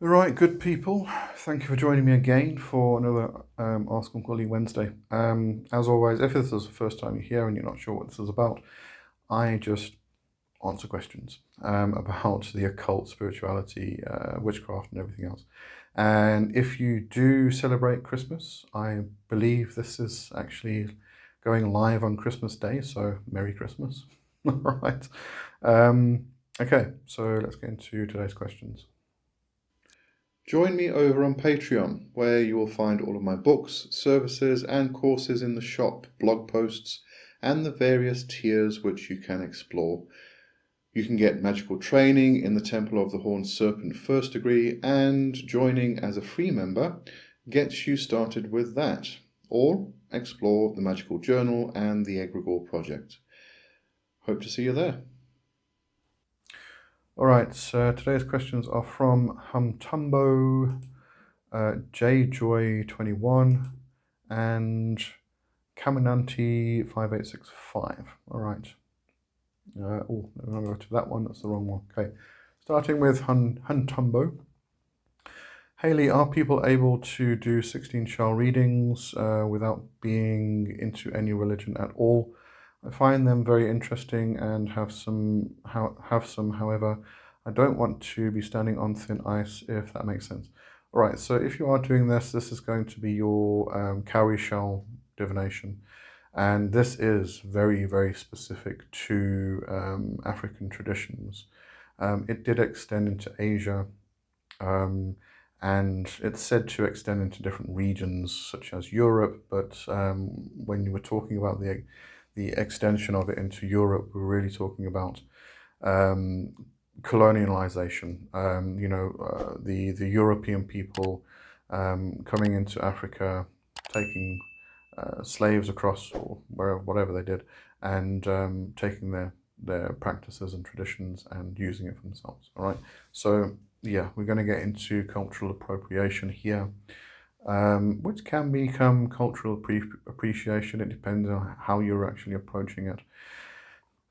All right, good people. Thank you for joining me again for another Ask Uncle Lee Wednesday. As always, if this is the first time you're here and you're not sure what this is about, I just answer questions about the occult, spirituality, witchcraft, and everything else. And if you do celebrate Christmas, I believe this is actually going live on Christmas Day, so Merry Christmas. All right. Okay, so let's get into today's questions. Join me over on Patreon, where you will find all of my books, services, and courses in the shop, blog posts, and the various tiers which you can explore. You can get magical training in the Temple of the Horned Serpent First Degree, and joining as a free member gets you started with that, or explore the Magical Journal and the Egregore Project. Hope to see you there. All right, so today's questions are from Humtumbo, JJoy21, and Caminanti5865. All right. Oh, I'm going to go to that one. That's the wrong one. Okay. Starting with Huntumbo. Haley, are people able to do 16 shell readings without being into any religion at all? I find them very interesting and have some. However, I don't want to be standing on thin ice, if that makes sense. All right. So if you are doing this, this is going to be your Cowrie shell divination, and this is very, very specific to African traditions. It did extend into Asia. And it's said to extend into different regions such as Europe, but when you were talking about the extension of it into Europe, we're really talking about um, colonialization. The European people coming into Africa, taking slaves across or wherever, whatever they did, and taking their practices and traditions and using it for themselves. All right, so yeah, we're going to get into cultural appropriation here, which can become cultural appreciation. It depends on how you're actually approaching it.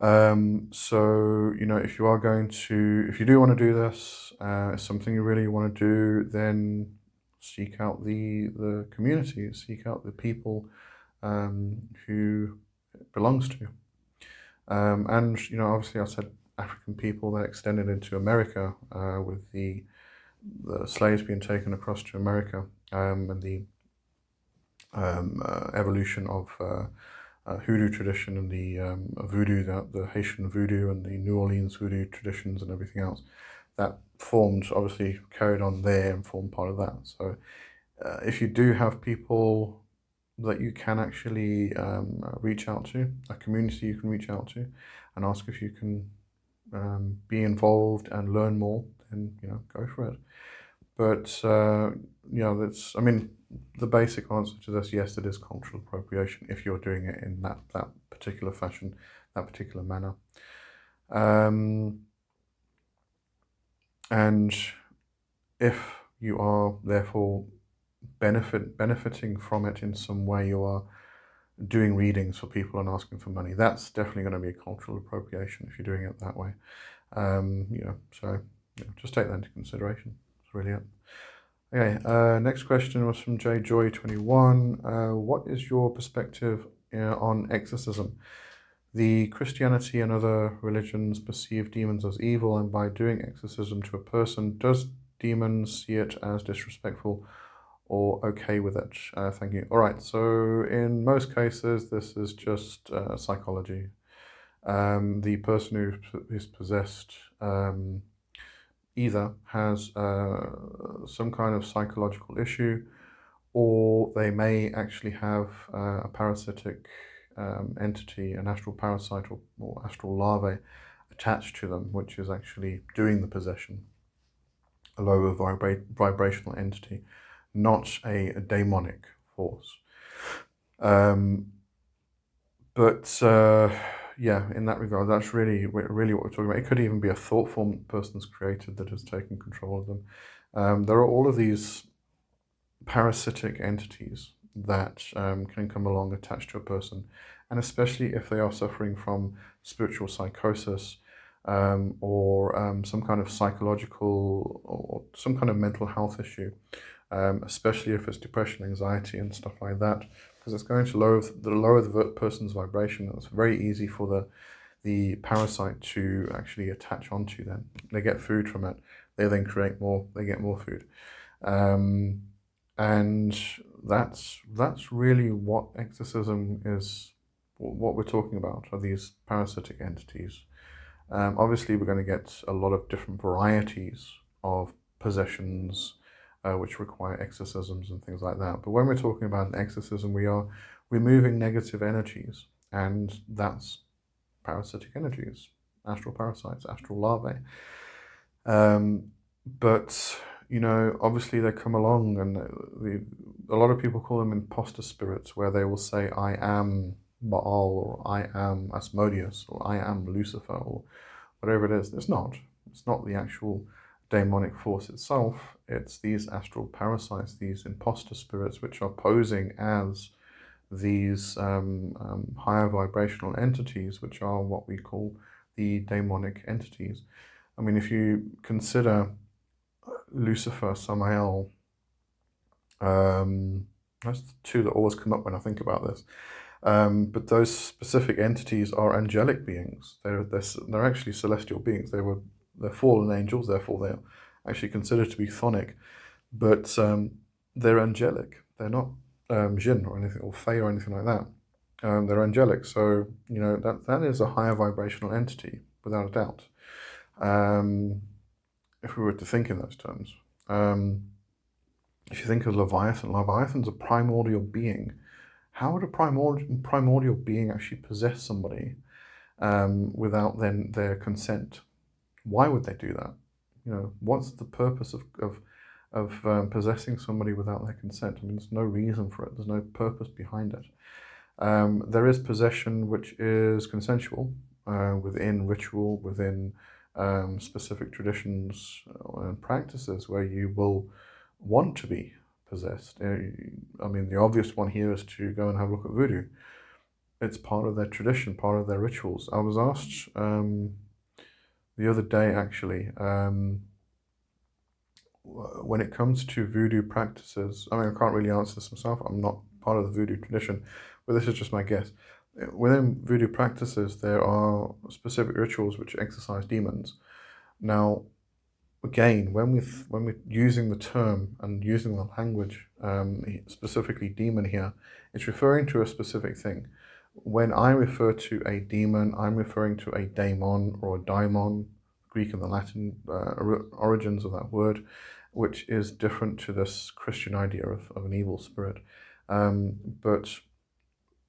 So, if you are if you do want to do this, it's something you really want to do, then seek out the community, seek out the people who it belongs to. And, obviously I said African people that extended into America with the slaves being taken across to America and the evolution of hoodoo tradition and the voodoo, the Haitian voodoo and the New Orleans voodoo traditions and everything else that formed, obviously carried on there and formed part of that. So if you do have people that you can actually reach out to, a community you can reach out to, and ask if you can be involved and learn more, then go for it. But that's, I mean, the basic answer to this, yes, it is cultural appropriation if you're doing it in that particular fashion, that particular manner. And if you are therefore benefiting from it in some way, you are doing readings for people and asking for money, that's definitely going to be a cultural appropriation if you're doing it that way. So just take that into consideration. It's really it. Okay, next question was from JJoy21. What is your perspective on exorcism? The Christianity and other religions perceive demons as evil, and by doing exorcism to a person, does demons see it as disrespectful or okay with it? Thank you. All right, so in most cases, this is just psychology. The person who's possessed either has some kind of psychological issue, or they may actually have a parasitic entity, an astral parasite or astral larvae attached to them, which is actually doing the possession. A lower vibrational entity, not a demonic force. But yeah, in that regard, that's really what we're talking about. It could even be a thought form that the person's created that has taken control of them. There are all of these parasitic entities that can come along attached to a person, and especially if they are suffering from spiritual psychosis, or some kind of psychological or some kind of mental health issue, especially if it's depression, anxiety, and stuff like that, because it's going to lower the person's vibration. It's very easy for the parasite to actually attach onto them. They get food from it. They then create more. They get more food, and that's really what exorcism is. What we're talking about are these parasitic entities. Obviously, we're going to get a lot of different varieties of possessions, which require exorcisms and things like that. But when we're talking about an exorcism, we are removing negative energies, and that's parasitic energies, astral parasites, astral larvae. But obviously they come along, and a lot of people call them imposter spirits, where they will say, "I am Baal," or "I am Asmodeus," or "I am Lucifer," or whatever it is. It's not. It's not the actual demonic force itself. It's these astral parasites, these imposter spirits, which are posing as these higher vibrational entities, which are what we call the demonic entities. I mean, if you consider Lucifer, Samael, that's the two that always come up when I think about this. But those specific entities are angelic beings. They're actually celestial beings. They're fallen angels, therefore they're actually considered to be chthonic, but they're angelic. They're not jinn or anything, or fey or anything like that. They're angelic, so that is a higher vibrational entity without a doubt. If we were to think in those terms, if you think of Leviathan's a primordial being. How would a primordial being actually possess somebody without then their consent? Why would they do that? What's the purpose of possessing somebody without their consent? I mean, there's no reason for it. There's no purpose behind it. There is possession which is consensual within ritual, within specific traditions and practices where you will want to be possessed. I mean, the obvious one here is to go and have a look at voodoo. It's part of their tradition, part of their rituals. I was asked the other day, actually, when it comes to voodoo practices, I mean, I can't really answer this myself. I'm not part of the voodoo tradition, but this is just my guess. Within voodoo practices, there are specific rituals which exorcise demons. Now, again, when we're using the term and using the language, specifically demon here, it's referring to a specific thing. When I refer to a demon, I'm referring to a daemon or a daimon, Greek and the Latin origins of that word, which is different to this Christian idea of an evil spirit. But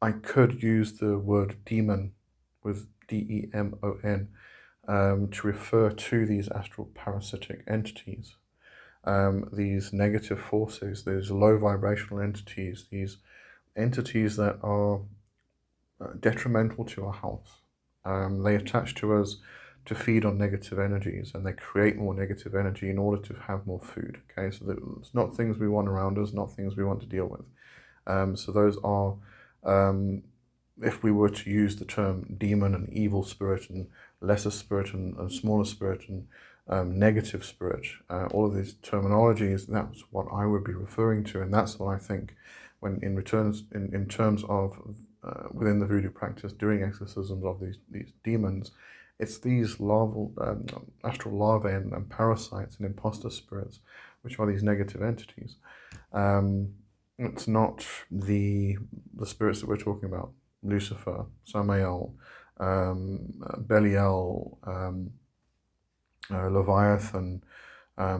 I could use the word demon with DEMON to refer to these astral parasitic entities, these negative forces, these low vibrational entities, these entities that are detrimental to our health. They attach to us to feed on negative energies, and they create more negative energy in order to have more food. Okay, so it's not things we want around us, not things we want to deal with. So those are, if we were to use the term demon and evil spirit and lesser spirit and smaller spirit and negative spirit, all of these terminologies, that's what I would be referring to, and that's what I think when in terms of within the voodoo practice, doing exorcisms of these demons, it's these astral larvae and parasites and imposter spirits, which are these negative entities. It's not the spirits that we're talking about: Lucifer, Samael, Belial, Leviathan,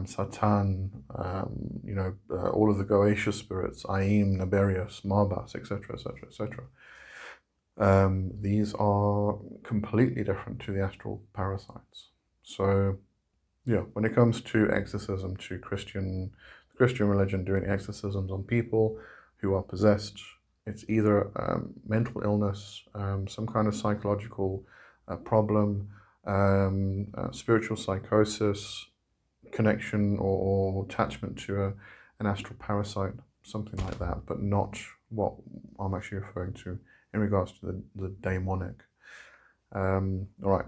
Satan, all of the Goetia spirits, Aim, Naberius, Marbas, etc., etc., etc. These are completely different to the astral parasites. So, yeah, when it comes to exorcism, to Christian religion doing exorcisms on people who are possessed, it's either mental illness, some kind of psychological problem, spiritual psychosis, connection or attachment to an astral parasite, something like that, but not what I'm actually referring to in regards to the demonic. All right.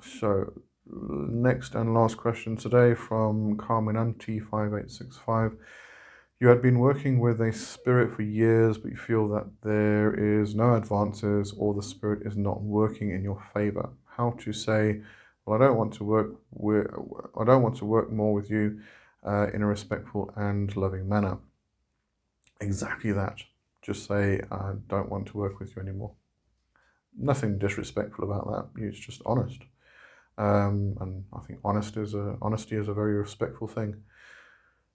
So, next and last question today from Carminanti5865. You had been working with a spirit for years, but you feel that there is no advances or the spirit is not working in your favor. How to say, well, I don't want to work more with you in a respectful and loving manner. Exactly that. Just say, I don't want to work with you anymore. Nothing disrespectful about that. It's just honest. And I think honesty is a very respectful thing.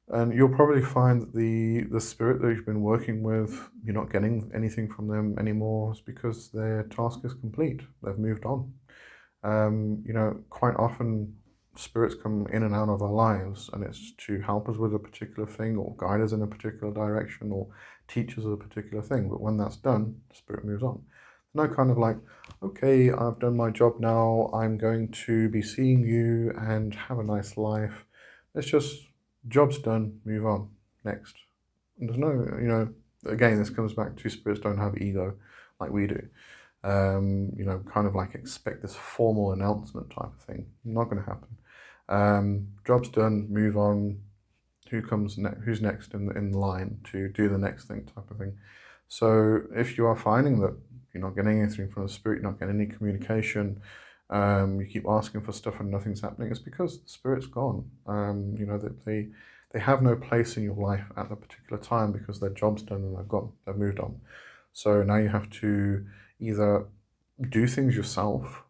And you'll probably find that the spirit that you've been working with, you're not getting anything from them anymore, is because their task is complete. They've moved on. Quite often spirits come in and out of our lives, and it's to help us with a particular thing, or guide us in a particular direction, or teach us a particular thing. But when that's done, the spirit moves on. No kind of like, okay, I've done my job now, I'm going to be seeing you and have a nice life. It's just, job's done, move on, next. And there's no, again, this comes back to spirits don't have ego like we do. Kind of like expect this formal announcement type of thing. Not going to happen. Job's done, move on. Who's next in line to do the next thing type of thing. So if you are finding that you're not getting anything from the spirit, you're not getting any communication, you keep asking for stuff and nothing's happening, it's because the spirit's gone. That they have no place in your life at that particular time because their job's done and they've moved on. So now you have to either do things yourself,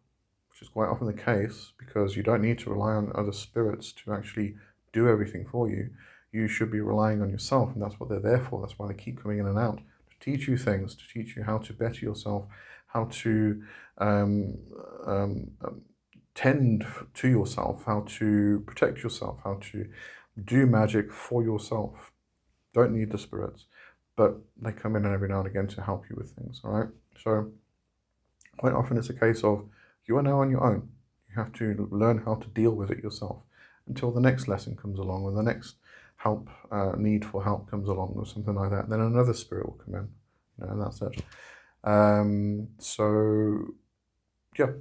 which is quite often the case, because you don't need to rely on other spirits to actually do everything for you. You should be relying on yourself, and that's what they're there for. That's why they keep coming in and out, to teach you things, to teach you how to better yourself, how to tend to yourself, how to protect yourself, how to do magic for yourself. Don't need the spirits, but they come in every now and again to help you with things, all right? So quite often it's a case of you are now on your own. You have to learn how to deal with it yourself until the next lesson comes along, or the next need for help comes along, or something like that. And then another spirit will come in, and that's it. So yeah,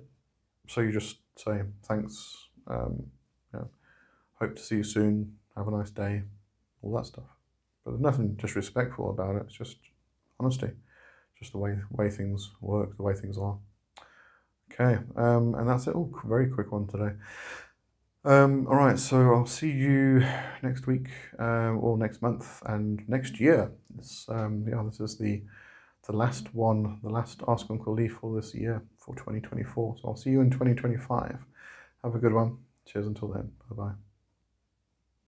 so you just say thanks. Hope to see you soon. Have a nice day. All that stuff. But there's nothing disrespectful about it. It's just honesty. Just the way things work, the way things are. Okay, and that's it. Oh, very quick one today. All right, so I'll see you next week, or next month, and next year. This is the last one, the last Ask Uncle Lee for this year, for 2024. So I'll see you in 2025. Have a good one. Cheers until then. Bye bye.